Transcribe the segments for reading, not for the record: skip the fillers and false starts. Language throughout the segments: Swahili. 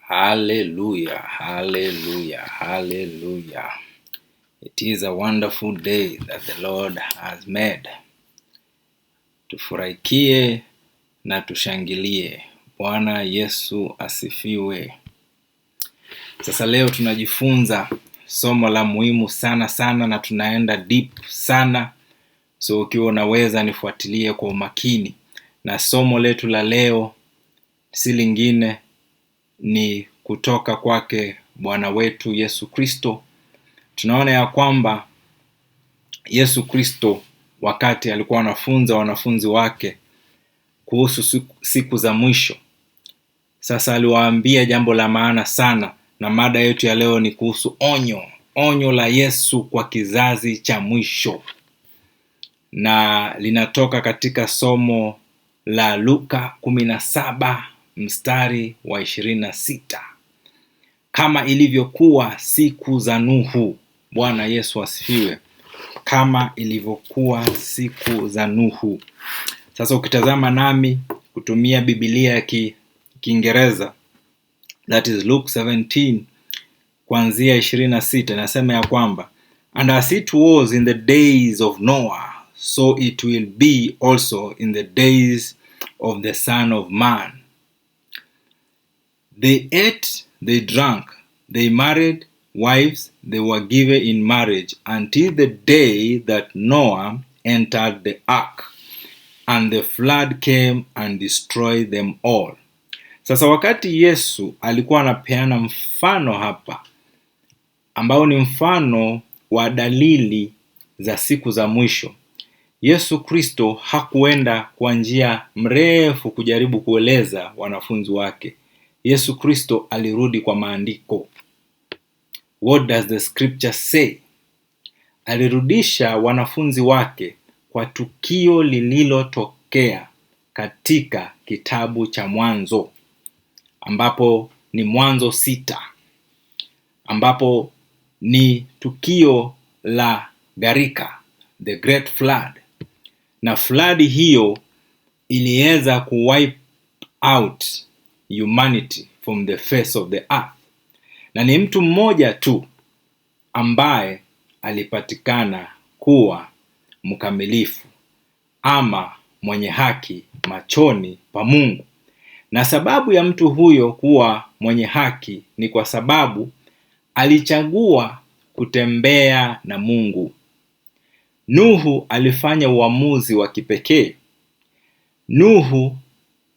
Hallelujah, hallelujah, hallelujah. It is a wonderful day that the Lord has made. Tufurahikie na tushangilie. Bwana Yesu asifiwe. Sasa leo tunajifunza somo la muhimu sana na tunaenda deep sana. So ukiwa unaweza nifuatilie kwa umakini. Na somo letu la leo si lingine ni kutoka kwake Bwana wetu Yesu Kristo. Tunaona ya kwamba Yesu Kristo wakati alikuwa anafunza wanafunzi wake kuhusu siku za mwisho, sasa aliwaambia jambo la maana sana, na mada yetu ya leo ni kuhusu onyo la Yesu kwa kizazi cha mwisho, na linatoka katika somo la Luka 17 mstari wa 26. Kama ilivyokuwa siku za Nuhu. Bwana Yesu asifiwe. Kama ilivyokuwa siku za Nuhu. Sasa ukitazama nami kutumia Biblia ya Kiingereza, that is Luke 17 kuanzia 26, nasema ya kwamba, and as it was in the days of Noah, so it will be also in the days of the Son of Man. They ate, they drank, they married wives, they were given in marriage until the day that Noah entered the ark, and the flood came and destroyed them all. Sasa wakati Yesu alikuwa anapeana mfano hapa, ambao ni mfano wa dalili za siku za mwisho, Yesu Kristo hakuenda kwa njia mrefu kujaribu kueleza wanafunzi wake. Yesu Kristo alirudi kwa maandiko. What does the scripture say? Alirudisha wanafunzi wake kwa tukio lililotokea katika kitabu cha Mwanzo, ambapo ni Mwanzo 6, ambapo ni tukio la gharika, the great flood. Na flood hiyo iliweza kuwipe out humanity from the face of the earth. Na ni mtu mmoja tu ambaye alipatikana kuwa mkamilifu ama mwenye haki machoni pa Mungu. Na sababu ya mtu huyo kuwa mwenye haki ni kwa sababu alichagua kutembea na Mungu. Nuhu alifanya uamuzi wa kipekee. Nuhu,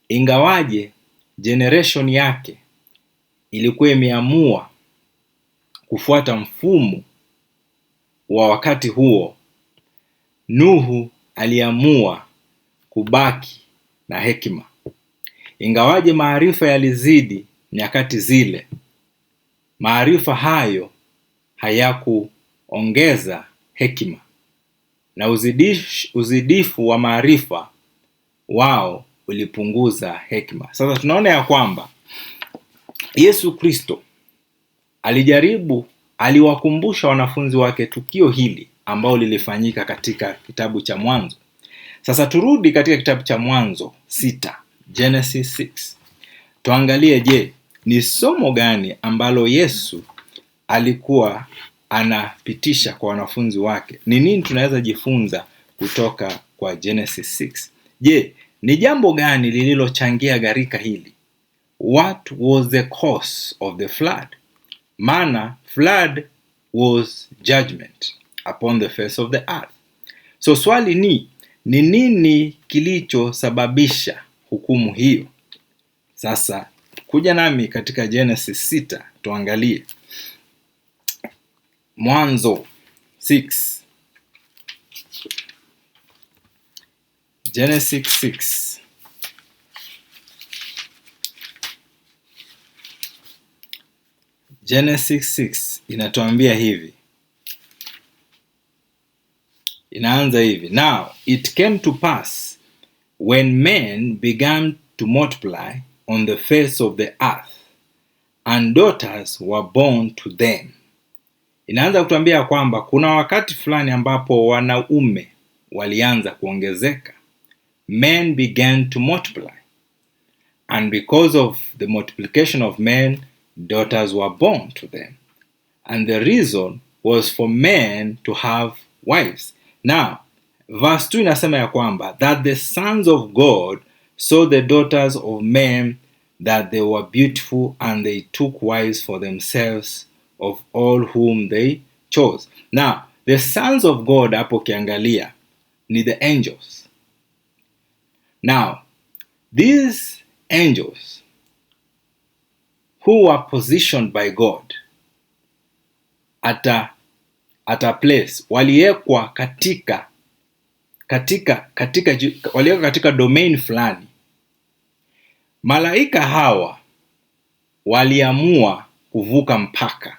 ingawaje generation yake ilikuwa imeamua kufuata mfumo wa wakati huo, Nuhu aliamua kubaki na hekima. Ingawaje maarifa yalizidi nyakati zile, maarifa hayo hayakuongeza hekima, na uzidifu wa maarifa wao ulipunguza hekima. Sasa tunaona ya kwamba Yesu Kristo aliwakumbusha wanafunzi wake tukio hili ambao lilifanyika katika kitabu cha Mwanzo. Sasa turudi katika kitabu cha Mwanzo 6, Genesis 6. Tuangalie, je, ni somo gani ambalo Yesu alikuwa anapitisha kwa wanafunzi wake? Ni nini tunaweza jifunza kutoka kwa Genesis 6? Je, ni jambo gani lililochangia gharika hili? What was the cause of the flood? Maana flood was judgment upon the face of the earth. So swali ni nini kilichosababisha hukumu hiyo? Sasa kuja nami katika Genesis 6 tuangalie. Mwanzo 6. Genesis 6. Genesis 6 inatuambia hivi. Inaanza hivi. Now it came to pass when men began to multiply on the face of the earth, and daughters were born to them. Inaanza kutuambia kwamba kuna wakati fulani ambapo wanaume walianza kuongezeka. Men began to multiply, and because of the multiplication of men, daughters were born to them. And the reason was for men to have wives. Now, verse 2 inasema ya kwamba, that the sons of God saw the daughters of men, that they were beautiful, and they took wives for themselves of all whom they chose. Now, the sons of God hapo kiangalia ni the angels. Now, these angels who were positioned by God at a place, waliwekwa katika domain fulani. Malaika hawa waliamua kuvuka mpaka,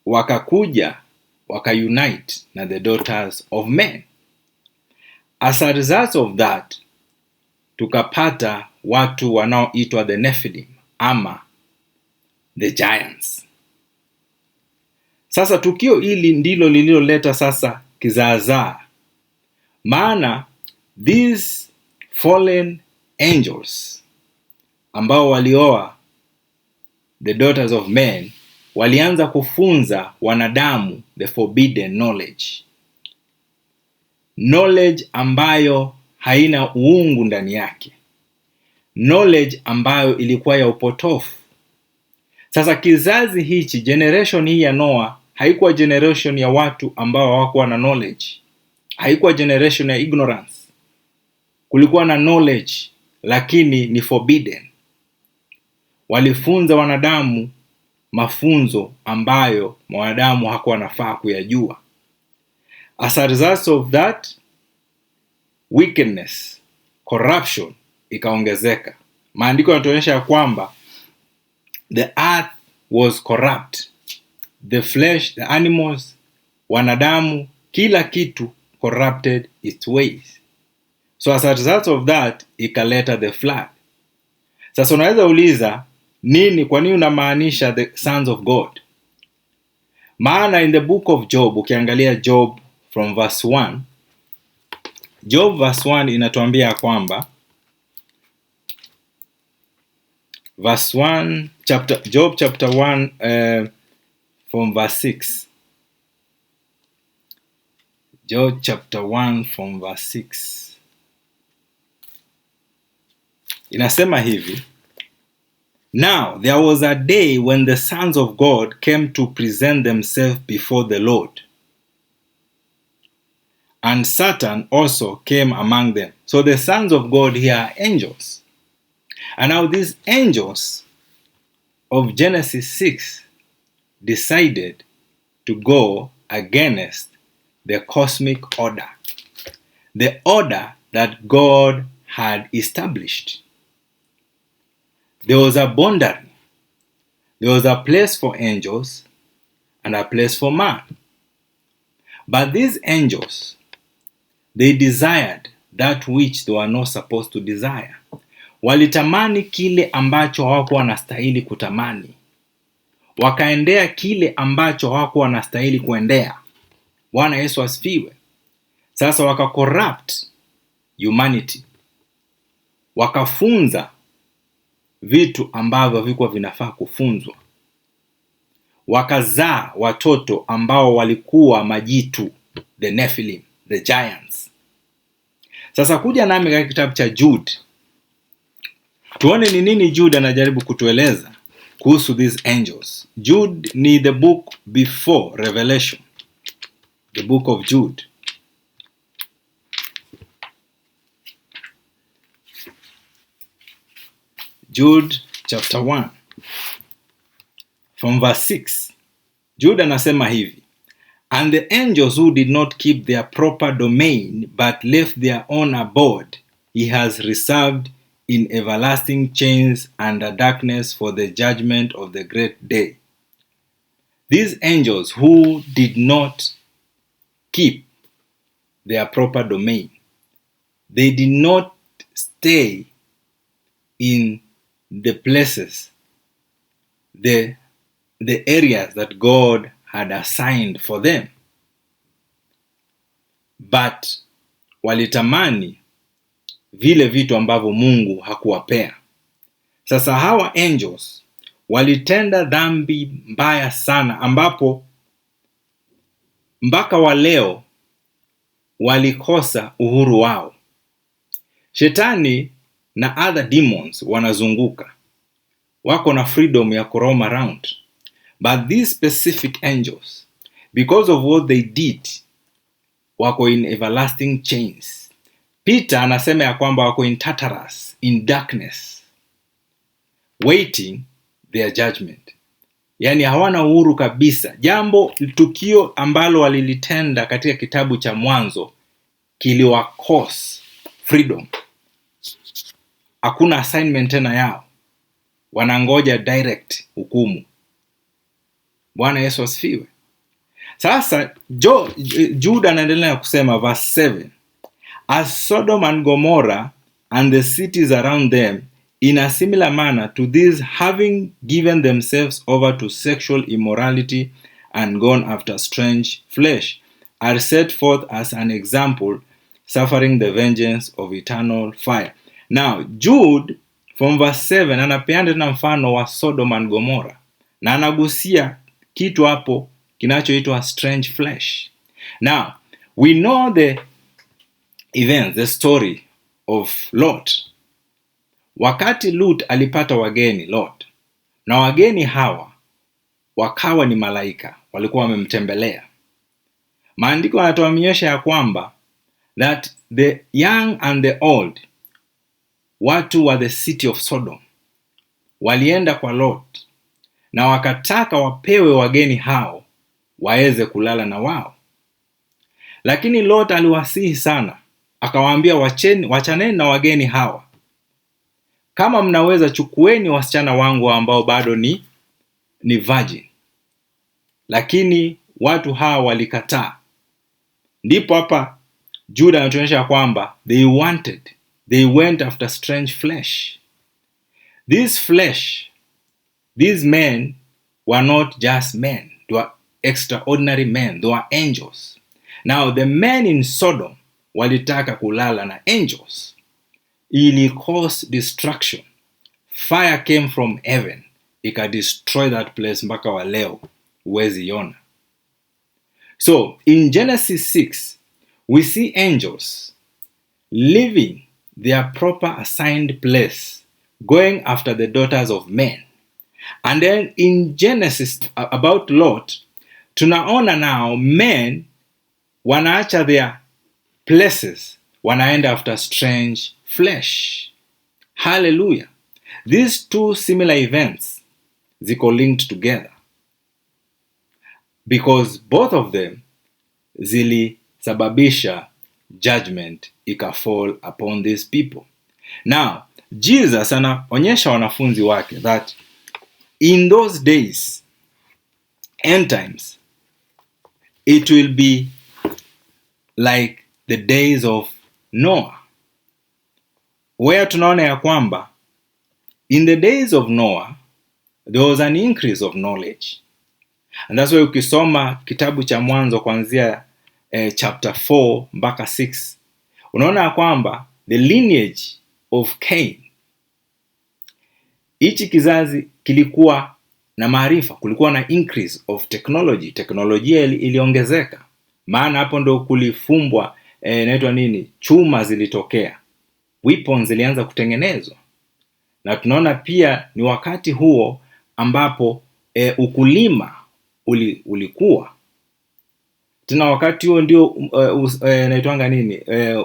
wakakuja wakaunite na the daughters of men. As a result of that, tukapata watu wanaoitwa the Nephilim ama the giants. Sasa tukio hili ndilo lililoleta sasa kizaazaa. Maana these fallen angels ambao walioa the daughters of men walianza kufunza wanadamu the forbidden knowledge ambayo haina uungu ndani yake, knowledge ambayo ilikuwa ya upotofu. Sasa kizazi hichi, generation hii ya Noah, haikuwa generation ya watu ambao hawakuwa na knowledge, haikuwa generation ya ignorance. Kulikuwa na knowledge, lakini ni forbidden. Walifunza wanadamu mafunzo ambayo wanadamu hakuwa nafaa kuyajua. As a result of that, wickedness, corruption ikaongezeka. Maandiko yanatuonyesha ya kwamba the earth was corrupt. The flesh, the animals, wanadamu, kila kitu corrupted its ways. So as a result of that, ikaleta the flood. Sasa unaweza uliza, kwa nini unamaanisha the sons of God? Maana in the book of Job, ukiangalia Job from verse 1, Job verse 1 inatuambia kwamba, verse 1, Job chapter 1 from verse 6. Job chapter 1 from verse 6. Inasema hivi, now there was a day when the sons of God came to present themselves before the Lord, and Satan also came among them. So the sons of God here are angels. And now these angels of Genesis 6 decided to go against the cosmic order, the order that God had established. There was a boundary. There was a place for angels and a place for man. But these angels, they desired that which they were not supposed to desire. Walitamani kile ambacho hawakuwa wanastahili kutamani. Wakaendea kile ambacho hawakuwa wanastahili kuendea. Bwana Yesu asifiwe. Sasa wakacorrupt humanity. Wakafunza vitu ambavyo havikuwa vinafaa kufunzwa. Wakazaa watoto ambao walikuwa majitu, the Nephilim, the giants. Sasa kuja nami katika kitabu cha Jude, tuone ni nini Jude anajaribu kutueleza kuhusu these angels. Jude ni the book before Revelation, the book of Jude. Jude chapter 1 from verse 6. Jude anasema hivi, and the angels who did not keep their proper domain but left their own abode, he has reserved in everlasting chains under darkness for the judgment of the great day. These angels who did not keep their proper domain, they did not stay in the places, the areas that God had assigned for them, but walitamani vile vitu ambavyo Mungu hakuwapea. Sasa hawa angels walitenda dhambi mbaya sana, ambapo mpaka wa leo walikosa uhuru wao. Shetani na other demons wanazunguka, wako na freedom ya kuroam around, but these specific angels, because of what they did, wako in everlasting chains. Peter anasema ya kwamba wako in Tartarus, in darkness, waiting their judgment. Yani hawana uhuru kabisa. Tukio ambalo walilitenda katika kitabu cha Mwanzo kiliwa cause freedom. Hakuna assignment tena yao, wanangoja direct hukumu. Bwana Yesu asifiwe. Sasa Jude anaendelea kusema verse 7, as Sodom and Gomorrah and the cities around them, in a similar manner to these, having given themselves over to sexual immorality and gone after strange flesh, are set forth as an example, suffering the vengeance of eternal fire. Now Jude from verse 7 anapeana tena mfano wa Sodom and Gomorrah, na anagusia kitu hapo kinachoitwa strange flesh. Now we know the events, the story of Lot. Wakati Lot alipata wageni Lot, na wageni hawa wakawa ni malaika, walikuwa wamemtembelea. Maandiko yanatuonyesha ya kwamba that the young and the old, watu wa the city of Sodom, walienda kwa Lot na wakataka wapewe wageni hao waweze kulala na wao. Lakini Lot aliwasihi sana, akawaambia wachaneni na wageni hawa. Kama mnaweza, chukueni wasichana wangu ambao bado ni virgin. Lakini watu hawa walikataa. Ndipo hapa Jude anatuonyesha kwamba they went after strange flesh. This flesh, these men were not just men, they were extraordinary men, they were angels. Now the men in Sodom walitaka kulala na angels. Ili cause destruction. Fire came from heaven, ika destroy that place mpaka wa leo huwezi iona. So in Genesis 6 we see angels leaving their proper assigned place, going after the daughters of men. And then in Genesis about Lot, tunaona now men wanaacha their places, wanaenda after strange flesh. Hallelujah. These two similar events ziko linked together, because both of them zilisababisha judgment ikafall upon these people. Now Jesus anaonyesha wanafunzi wake that in those days, end times, it will be like the days of Noah, where tunaona ya kwamba in the days of Noah there was an increase of knowledge. And that's why ukisoma kitabu cha Mwanzo kuanzia chapter 4 mpaka 6, unaona ya kwamba the lineage of Cain, hichi kizazi kilikuwa na maarifa, kulikuwa na increase of technology. Teknolojia iliongezeka, maana hapo ndo kulifumbwa inaitwa nini, chuma zilitokea, weapons zilianza kutengenezwa. Na tunaona pia ni wakati huo ambapo ukulima ulikuwa tena. Wakati huo ndio inaitwanga nini,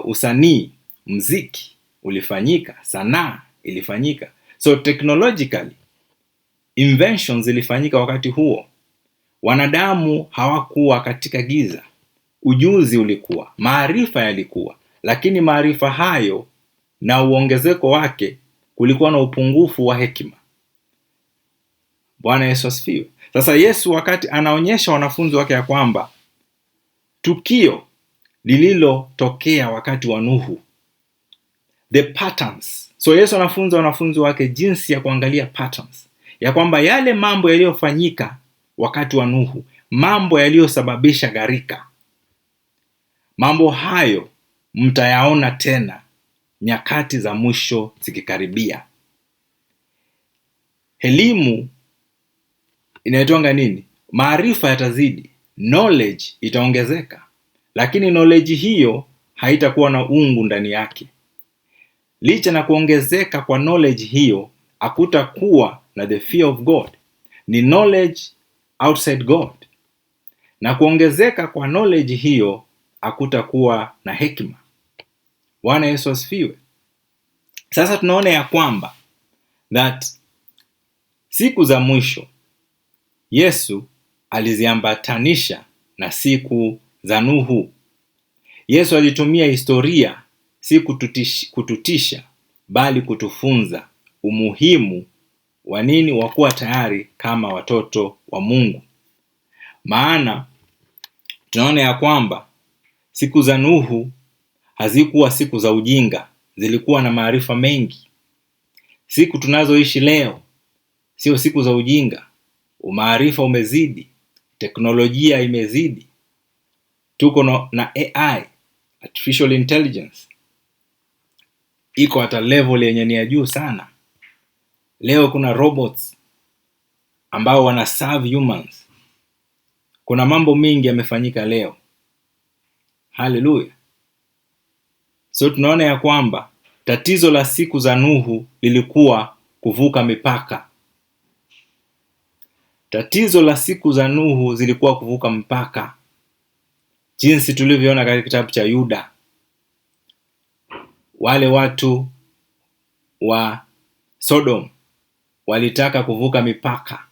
usanii, muziki ulifanyika, sanaa ilifanyika. So technologically inventions zilifanyika wakati huo. Wanadamu hawakuwa katika giza, ujuzi ulikuwa, maarifa yalikuwa, lakini maarifa hayo na uongezeko wake kulikuwa na upungufu wa hekima. Bwana Yesu asifiwe. Sasa Yesu wakati anaonyesha wanafunzi wake ya kwamba tukio lililotokea wakati wa Nuhu, the patterns. So Yesu anafunza wanafunzi wake jinsi ya kuangalia patterns, ya kwamba yale mambo yaliyofanyika wakati wa Nuhu, mambo yaliyosababisha gharika, mambo hayo mtayaona tena nyakati za mwisho zikikaribia. elimu inaitwanga nini? Maarifa yatazidi, knowledge itaongezeka, lakini knowledge hiyo haitakuwa na uungu ndani yake. Licha na kuongezeka kwa knowledge hiyo, hakutakuwa na the fear of God. Ni knowledge outside God. Na kuongezeka kwa knowledge hiyo, hakutakuwa na hekima. Bwana Yesu asifiwe. Sasa tunaona ya kwamba that siku za mwisho Yesu aliziambatanisha na siku za Nuhu. Yesu alitumia historia si kututisha, bali kutufunza umuhimu wa nini? Wa kuwa tayari kama watoto wa Mungu. Maana tunaona ya kwamba siku za Nuhu hazikuwa siku za ujinga, zilikuwa na maarifa mengi. Siku tunazoishi leo sio siku za ujinga. Umaarifa umezidi, teknolojia imezidi. Tuko na AI, artificial intelligence. Iko hata level yenye ni ya juu sana. Leo kuna robots ambao wana serve humans. Kuna mambo mengi yamefanyika leo. Hallelujah. So tunaona ya kwamba tatizo la siku za Nuhu lilikuwa kuvuka mipaka. Tatizo la siku za Nuhu zilikuwa kuvuka mpaka. Jinsi tulivyoona katika kitabu cha Yuda. Wale watu wa Sodom walitaka kuvuka mipaka,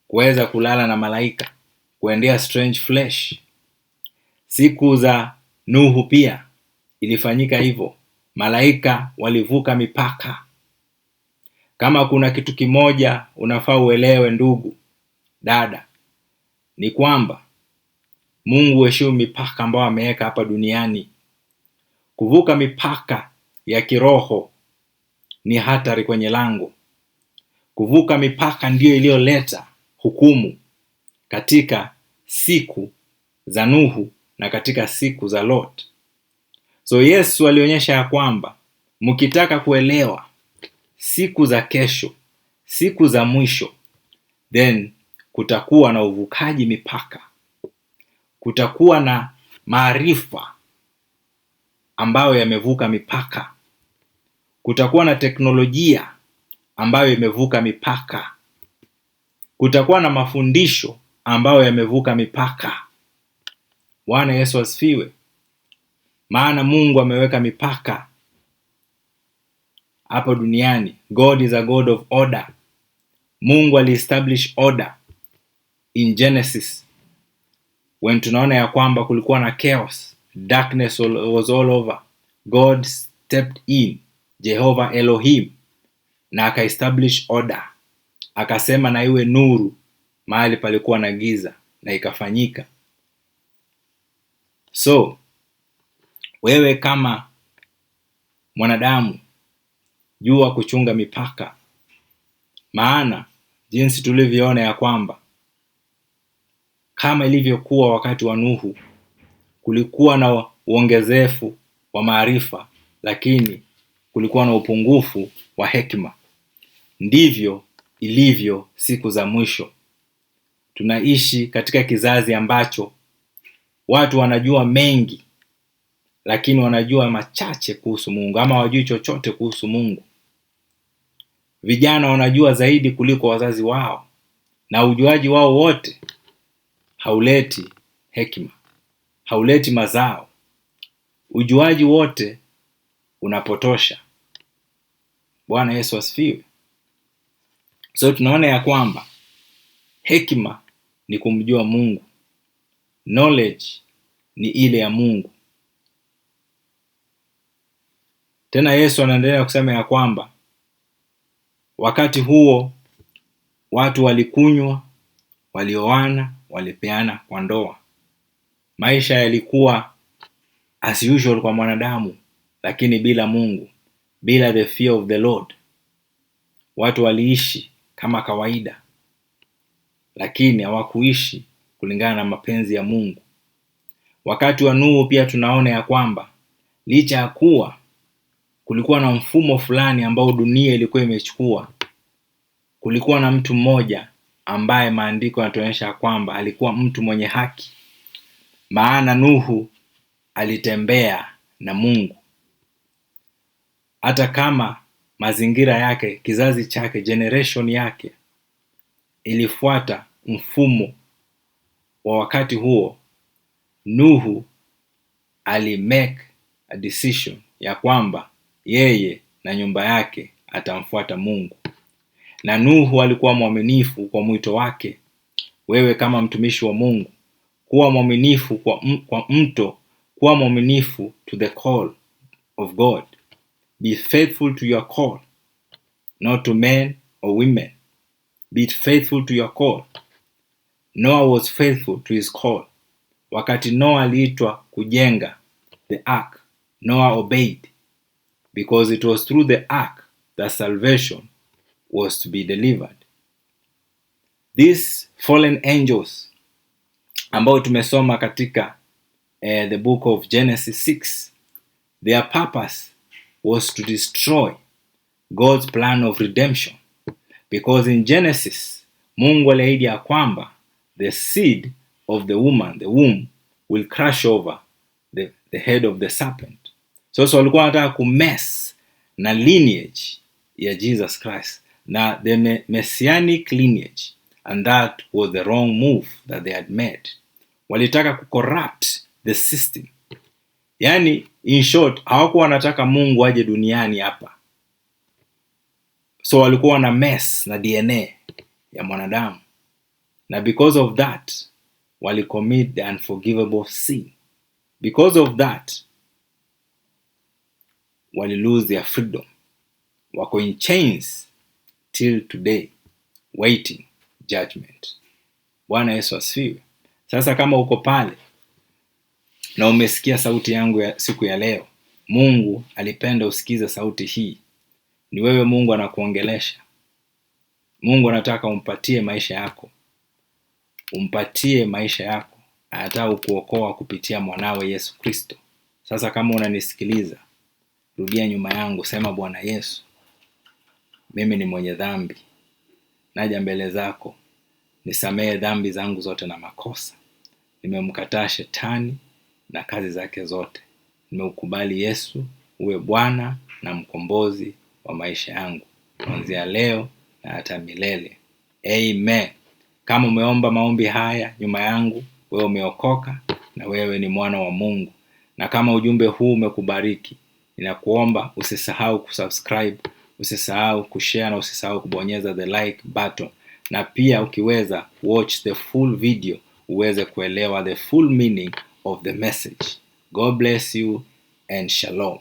kuweza kulala na malaika, kuendea strange flesh. Siku za Nuhu pia ilifanyika hivyo. Malaika walivuka mipaka. Kama kuna kitu kimoja unafaa uelewe, ndugu, dada, ni kwamba Mungu heshimu mipaka ambayo ameweka hapa duniani. Kuvuka mipaka ya kiroho ni hatari kwenye lango. Kuvuka mipaka ndiyo iliyoleta hukumu katika siku za Nuhu na katika siku za Lot. So Yesu alionyesha ya kwamba mkitaka kuelewa siku za kesho, siku za mwisho, then kutakuwa na uvukaji mipaka. Kutakuwa na maarifa ambayo yamevuka mipaka. Kutakuwa na teknolojia ambayo imevuka mipaka. Kutakuwa na mafundisho ambayo yamevuka mipaka. Bwana Yesu asifiwe. Maana Mungu ameweka mipaka hapo duniani. God is a God of order. Mungu aliestablish order in Genesis. When tunaona ya kwamba kulikuwa na chaos, darkness was all over, God stepped in, Jehovah Elohim, na akaestablish order. Akasema na iwe nuru mahali palikuwa na giza, na ikafanyika. So wewe kama mwanadamu, jua kuchunga mipaka. Maana jinsi tulivyoona ya kwamba kama ilivyokuwa wakati wa Nuhu, kulikuwa na uongezefu wa maarifa, lakini kulikuwa na upungufu wa hekima. Ndivyo ilivyo siku za mwisho. Tunaishi katika kizazi ambacho watu wanajua mengi, lakini wanajua machache kuhusu Mungu, ama hawajui chochote kuhusu Mungu. Vijana wanajua zaidi kuliko wazazi wao, na ujuaji wao wote hauleti hekima, hauleti mazao. Ujuaji wote unapotosha. Bwana Yesu asifiwe. So tunaona ya kwamba hekima ni kumjua Mungu. Knowledge ni ile ya Mungu. Tena Yesu anaendelea kusema ya kwamba wakati huo watu walikunywa, walioana, walipeana kwa ndoa. Maisha yalikuwa as usual kwa mwanadamu, lakini bila Mungu, bila the fear of the Lord. Watu waliishi kama kawaida, lakini hawakuishi kulingana na mapenzi ya Mungu. Wakati wa Nuhu pia tunaona ya kwamba licha ya kuwa kulikuwa na mfumo fulani ambao dunia ilikuwa imechukua, kulikuwa na mtu mmoja ambaye maandiko yanatuonyesha kwamba alikuwa mtu mwenye haki, maana Nuhu alitembea na Mungu. Hata kama mazingira yake, kizazi chake, generation yake ilifuata mfumo wa wakati huo, Nuhu make a decision ya kwamba yeye na nyumba yake atamfuata Mungu. Na Nuhu alikuwa mwaminifu kwa mwito wake. Wewe kama mtumishi wa Mungu, kuwa mwaminifu kuwa mwaminifu to the call of God. Be faithful to your call, not to men or women. Be faithful to your call. Noah was faithful to his call. Wakati Noah aliitwa kujenga the ark, Noah obeyed, because it was through the ark that salvation was to be delivered. These fallen angels ambao tumesoma katika the book of Genesis 6, their purpose was to destroy God's plan of redemption, because in Genesis Mungu aliahidi ya kwamba the seed of the woman, the womb, will crush over the head of the serpent. So walikuwa wanataka kumess na lineage ya Jesus Christ, na the messianic lineage, and that was the wrong move that they had made. Walitaka kucorrupt the system. Yani, in short, hawakuwa wanataka Mungu aje duniani hapa. So walikuwa na mess na DNA ya mwanadamu. Na because of that, walicommit the unforgivable sin. Because of that, wali lose their freedom. Wako in chains till today, waiting judgment. Bwana Yesu asifiwe. Sasa kama uko pale na umesikia sauti yangu ya siku ya leo, Mungu alipenda usikize sauti hii. Ni wewe Mungu anakuongelesha. Mungu anataka umpatie maisha yako. Umpatie maisha yako. Anataka kukuokoa kupitia mwanawe Yesu Kristo. Sasa kama unanisikiliza, rudia nyuma yangu, sema, Bwana Yesu, mimi ni mwenye dhambi. Naja mbele zako, nisamehe dhambi zangu zote na makosa. Nimemkataa shetani na kazi zake zote. Nimeukubali Yesu uwe Bwana na mkombozi wa maisha yangu, kuanzia leo na hata milele. Amen. Kama umeomba maombi haya nyuma yangu, wewe umeokoka na wewe ni mwana wa Mungu. Na kama ujumbe huu umekubariki, ninakuomba usisahau kusubscribe, usisahau kushare na usisahau kubonyeza the like button. Na pia ukiweza watch the full video uweze kuelewa the full meaning of the message. God bless you and shalom.